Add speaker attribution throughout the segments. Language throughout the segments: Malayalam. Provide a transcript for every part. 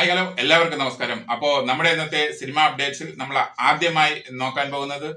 Speaker 1: ഹായ് ഹലോ എല്ലാവർക്കും നമസ്കാരം. അപ്പോ നമ്മുടെ ഇന്നത്തെ സിനിമ അപ്ഡേറ്റ്സിൽ നമ്മൾ ആദ്യമായി നോക്കാൻ പോകുന്നത്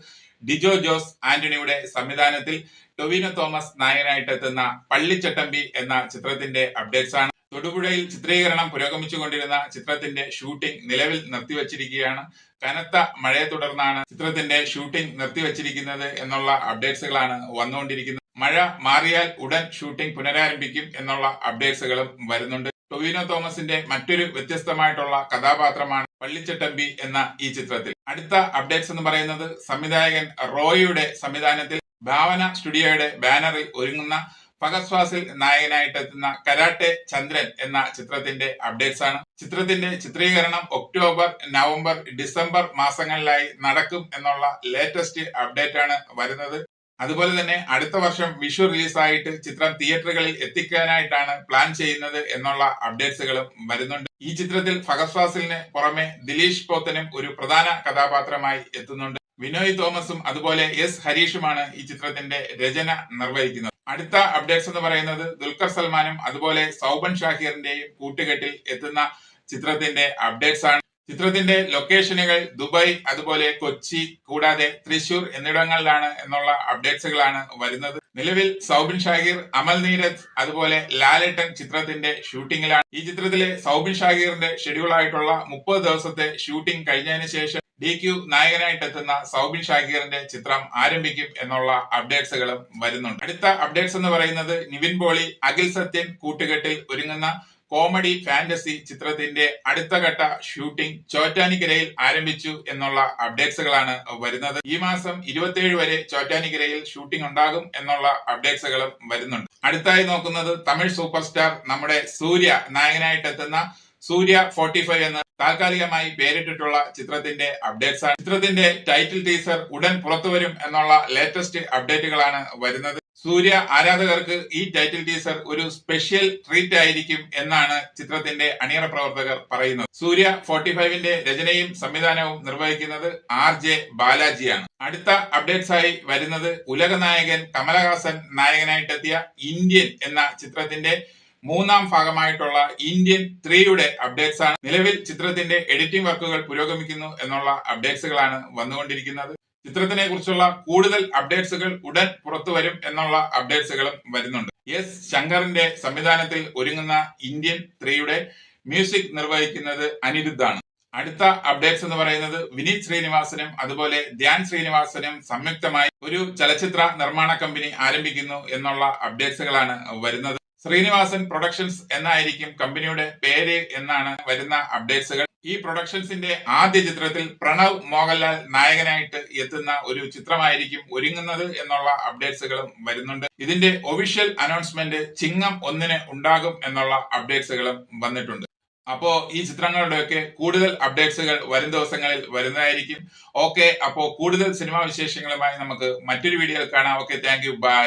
Speaker 1: ഡിജോ ജോസ് ആന്റണിയുടെ സംവിധാനത്തിൽ ടൊവിനോ തോമസ് നായകനായിട്ട് എത്തുന്ന പള്ളിച്ചട്ടമ്പി എന്ന ചിത്രത്തിന്റെ അപ്ഡേറ്റ്സ് ആണ്. തൊടുപുഴയിൽ ചിത്രീകരണം പുരോഗമിച്ചുകൊണ്ടിരുന്ന ചിത്രത്തിന്റെ ഷൂട്ടിംഗ് നിലവിൽ നിർത്തിവച്ചിരിക്കുകയാണ്. കനത്ത മഴയെ തുടർന്നാണ് ചിത്രത്തിന്റെ ഷൂട്ടിംഗ് നിർത്തിവച്ചിരിക്കുന്നത് എന്നുള്ള അപ്ഡേറ്റ്സുകളാണ് വന്നുകൊണ്ടിരിക്കുന്നത്. മഴ മാറിയാൽ ഉടൻ ഷൂട്ടിംഗ് പുനരാരംഭിക്കും എന്നുള്ള അപ്ഡേറ്റ്സുകളും വരുന്നുണ്ട്. ടൊവിനോ തോമസിന്റെ മറ്റൊരു വ്യത്യസ്തമായിട്ടുള്ള കഥാപാത്രമാണ് പള്ളിച്ചട്ടമ്പി എന്ന ഈ ചിത്രത്തിൽ. അടുത്ത അപ്ഡേറ്റ്സ് എന്ന് പറയുന്നത് സംവിധായകൻ റോയിയുടെ സംവിധാനത്തിൽ ഭാവന സ്റ്റുഡിയോയുടെ ബാനറിൽ ഒരുങ്ങുന്ന ഫഹദ് ഫാസിൽ നായകനായിട്ടെത്തുന്ന കരാട്ടെ ചന്ദ്രൻ എന്ന ചിത്രത്തിന്റെ അപ്ഡേറ്റ്സ് ആണ്. ചിത്രത്തിന്റെ ചിത്രീകരണം ഒക്ടോബർ, നവംബർ, ഡിസംബർ മാസങ്ങളിലായി നടക്കും എന്നുള്ള ലേറ്റസ്റ്റ് അപ്ഡേറ്റ് ആണ് വരുന്നത്. അതുപോലെ തന്നെ അടുത്ത വർഷം വിഷു റിലീസായിട്ട് ചിത്രം തിയേറ്ററുകളിൽ എത്തിക്കാനായിട്ടാണ് പ്ലാൻ ചെയ്യുന്നത് എന്നുള്ള അപ്ഡേറ്റ്സുകളും വരുന്നുണ്ട്. ഈ ചിത്രത്തിൽ ഫഹദ് ഫാസിലിന് പുറമെ ദിലീഷ് പോത്തനും ഒരു പ്രധാന കഥാപാത്രമായി എത്തുന്നുണ്ട്. വിനോയ് തോമസും അതുപോലെ എസ് ഹരീഷുമാണ് ഈ ചിത്രത്തിന്റെ രചന നിർവഹിക്കുന്നത്. അടുത്ത അപ്ഡേറ്റ്സ് എന്ന് പറയുന്നത് ദുൽഖർ സൽമാനും അതുപോലെ സൗബൻ ഷാഹിറിന്റെയും കൂട്ടുകെട്ടിൽ എത്തുന്ന ചിത്രത്തിന്റെ അപ്ഡേറ്റ്സ് ആണ്. ചിത്രത്തിന്റെ ലൊക്കേഷനുകൾ ദുബായ്, അതുപോലെ കൊച്ചി, കൂടാതെ തൃശൂർ എന്നിവിടങ്ങളിലാണ് എന്നുള്ള അപ്ഡേറ്റ്സുകളാണ് വരുന്നത്. നിലവിൽ സൗബിൻ ഷാഹിർ, അമൽ നീരജ്, അതുപോലെ ലാലേട്ടൻ ചിത്രത്തിന്റെ ഷൂട്ടിംഗിലാണ്. ഈ ചിത്രത്തിലെ സൗബിൻ ഷാഹിറിന്റെ ഷെഡ്യൂൾ ആയിട്ടുള്ള 30 ദിവസത്തെ ഷൂട്ടിംഗ് കഴിഞ്ഞതിന് ശേഷം DQ നായകനായിട്ടെത്തുന്ന സൗബിൻ ഷാഹിറിന്റെ ചിത്രം ആരംഭിക്കും എന്നുള്ള അപ്ഡേറ്റ്സുകളും വരുന്നുണ്ട്. അടുത്ത അപ്ഡേറ്റ്സ് എന്ന് പറയുന്നത് നിവിൻ പോളി, അഖിൽ സത്യൻ കൂട്ടുകെട്ടിൽ ഒരുങ്ങുന്ന കോമഡി ഫാന്റസി ചിത്രത്തിന്റെ അടുത്ത ഘട്ട ഷൂട്ടിംഗ് ചോറ്റാനിക്കരയിൽ ആരംഭിച്ചു എന്നുള്ള അപ്ഡേറ്റ്സുകളാണ് വരുന്നത്. ഈ മാസം 27 വരെ ചോറ്റാനിക്കരയിൽ ഷൂട്ടിംഗ് ഉണ്ടാകും എന്നുള്ള അപ്ഡേറ്റ്സുകളും വരുന്നുണ്ട്. അടുത്തായി നോക്കുന്നത് തമിഴ് സൂപ്പർ സ്റ്റാർ നമ്മുടെ സൂര്യ നായകനായിട്ടെത്തുന്ന സൂര്യ 45 എന്ന് താൽക്കാലികമായി പേരിട്ടിട്ടുള്ള ചിത്രത്തിന്റെ അപ്ഡേറ്റ്സ് ആണ്. ചിത്രത്തിന്റെ ടൈറ്റിൽ ടീസർ ഉടൻ പുറത്തുവരും എന്നുള്ള ലേറ്റസ്റ്റ് അപ്ഡേറ്റുകളാണ് വരുന്നത്. സൂര്യ ആരാധകർക്ക് ഈ ടൈറ്റിൽ ടീസർ ഒരു സ്പെഷ്യൽ ട്രീറ്റ് ആയിരിക്കും എന്നാണ് ചിത്രത്തിന്റെ അണിയറ പ്രവർത്തകർ പറയുന്നത്. സൂര്യ 45ന്റെ രചനയും സംവിധാനവും നിർവഹിക്കുന്നത് RJ ബാലാജിയാണ്. അടുത്ത അപ്ഡേറ്റ്സ് ആയി വരുന്നത് ഉലകനായകൻ കമലഹാസൻ നായകനായിട്ടെത്തിയ ഇന്ത്യൻ എന്ന ചിത്രത്തിന്റെ 3ാം ഭാഗമായിട്ടുള്ള ഇന്ത്യൻ 3യുടെ അപ്ഡേറ്റ്സ് ആണ്. നിലവിൽ ചിത്രത്തിന്റെ എഡിറ്റിംഗ് വർക്കുകൾ പുരോഗമിക്കുന്നു എന്നുള്ള അപ്ഡേറ്റ്സുകളാണ് വന്നുകൊണ്ടിരിക്കുന്നത്. ചിത്രത്തിനെ കുറിച്ചുള്ള കൂടുതൽ അപ്ഡേറ്റ്സുകൾ ഉടൻ പുറത്തു വരും എന്നുള്ള അപ്ഡേറ്റ്സുകളും വരുന്നുണ്ട്. എസ് ശങ്കറിന്റെ സംവിധാനത്തിൽ ഒരുങ്ങുന്ന ഇന്ത്യൻ 3യുടെ മ്യൂസിക് നിർവഹിക്കുന്നത് അനിരുദ്ധാണ്. അടുത്ത അപ്ഡേറ്റ്സ് എന്ന് പറയുന്നത് വിനീത് ശ്രീനിവാസനും അതുപോലെ ധ്യാൻ ശ്രീനിവാസനും സംയുക്തമായി ഒരു ചലച്ചിത്ര നിർമ്മാണ കമ്പനി ആരംഭിക്കുന്നു എന്നുള്ള അപ്ഡേറ്റ്സുകളാണ് വരുന്നത്. ശ്രീനിവാസൻ പ്രൊഡക്ഷൻസ് എന്നായിരിക്കും കമ്പനിയുടെ പേര് എന്നാണ് വരുന്ന അപ്ഡേറ്റ്സുകൾ. ഈ പ്രൊഡക്ഷൻസിന്റെ ആദ്യ ചിത്രത്തിൽ പ്രണവ് മോഹൻലാൽ നായകനായിട്ട് എത്തുന്ന ഒരു ചിത്രമായിരിക്കും ഒരുങ്ങുന്നത് എന്നുള്ള അപ്ഡേറ്റ്സുകളും വരുന്നുണ്ട്. ഇതിന്റെ ഒഫീഷ്യൽ അനൗൺസ്മെന്റ് ചിങ്ങം 1 ഉണ്ടാകും എന്നുള്ള അപ്ഡേറ്റ്സുകളും വന്നിട്ടുണ്ട്. അപ്പോ ഈ ചിത്രങ്ങളുടെയൊക്കെ കൂടുതൽ അപ്ഡേറ്റ്സുകൾ വരും ദിവസങ്ങളിൽ വരുന്നതായിരിക്കും. ഓക്കെ, അപ്പോ കൂടുതൽ സിനിമാ വിശേഷങ്ങളുമായി നമുക്ക് മറ്റൊരു വീഡിയോയിൽ കാണാം. Okay, thank you, by.